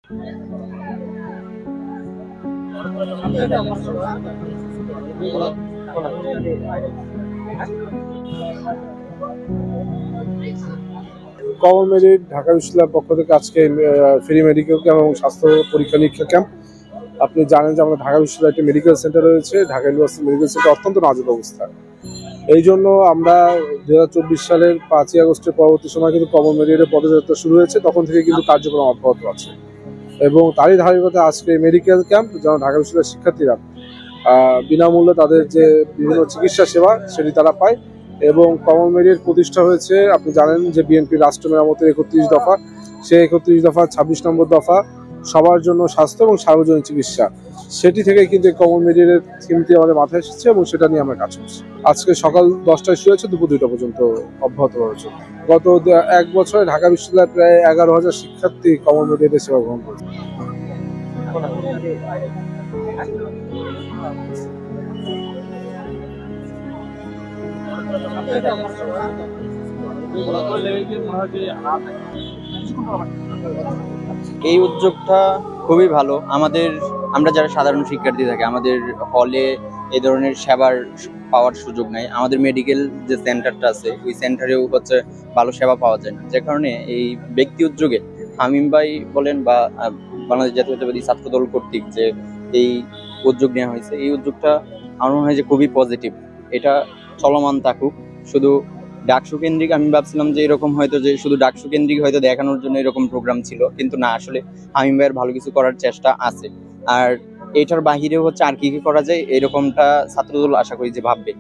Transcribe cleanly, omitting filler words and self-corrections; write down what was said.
Common merit Dhaka বিশ্ববিদ্যালয়ের পক্ষ থেকে আজকে ফ্রি মেডিকেল ক্যাম্প এবং স্বাস্থ্য পরীক্ষা নিরীক্ষা ক্যাম্প। আপনি জানেন যে আমাদের ঢাকা বিশ্ববিদ্যালয়ে একটি মেডিকেল সেন্টার রয়েছে, ঢাকা ইউনিভার্সিটি মেডিকেল সেন্টার অত্যন্ত নাজুক অবস্থা। এই জন্য আমরা 2024 সালের 5ই আগস্টের পরবর্তী সময় কিন্তু কমন মেরিটের পদযাত্রা শুরু হয়েছে, তখন থেকে কিন্তু কার্যক্রম অব্যাহত আছে। এবং তারই ধারাবাহিকতায় আজকে মেডিকেল ক্যাম্প যেন ঢাকা বিশ্ববিদ্যালয়ের শিক্ষার্থীরা বিনামূল্যে তাদের যে বিভিন্ন চিকিৎসা সেবা সেটি তারা পায়। এবং কমন মেরিট প্রতিষ্ঠা হয়েছে, আপনি জানেন যে বিএনপি রাষ্ট্র মেরামতের 31 দফা, সেই 31 দফা 26 নম্বর দফা সবার জন্য স্বাস্থ্য এবং সার্বজনীন চিকিৎসা, সেটি থেকে কিন্তু কমন মেরিটের থিমটি আমাদের মাথায় এসেছে এবং সেটা নিয়ে আমরা কাজ করছি। আজকে সকাল 10টায় শুরু হয়েছে, দুপুর 2টা পর্যন্ত অব্যাহত রয়েছে। গত 1 বছরে ঢাকা বিশ্ববিদ্যালয়ে প্রায় 11,000 শিক্ষার্থী কমন মেরিটের সেবা গ্রহণ করেছে। এই উদ্যোগটা খুবই ভালো। আমরা যারা সাধারণ শিক্ষার্থী থাকি, আমাদের হলে এই ধরনের সেবার পাওয়ার সুযোগ নাই। আমাদের মেডিকেল যে সেন্টারটা আছে, ওই সেন্টারেও ভালো সেবা পাওয়া যায় না, যে কারণে এই ব্যক্তি উদ্যোগে হামিম ভাই বলেন বা বাংলাদেশ জাতীয়তাবাদী ছাত্র দল কর্তৃক যে এই উদ্যোগ নেওয়া হয়েছে, এই উদ্যোগটা আমার মনে হয় যে খুবই পজিটিভ। এটা চলমান থাকুক। শুধু ডাকসু কেন্দ্রিক আমি ভাবছিলাম যে এরকম হয়তো যে শুধু ডাকসু কেন্দ্রিক হয়তো দেখানোর জন্য এরকম প্রোগ্রাম ছিল, কিন্তু না, আসলে হামিম ভাইয়ের ভালো কিছু করার চেষ্টা আছে। আর এটার বাহিরেও আর কি কি করা যায় এরকমটা ছাত্রদল আশা করি যে ভাববে।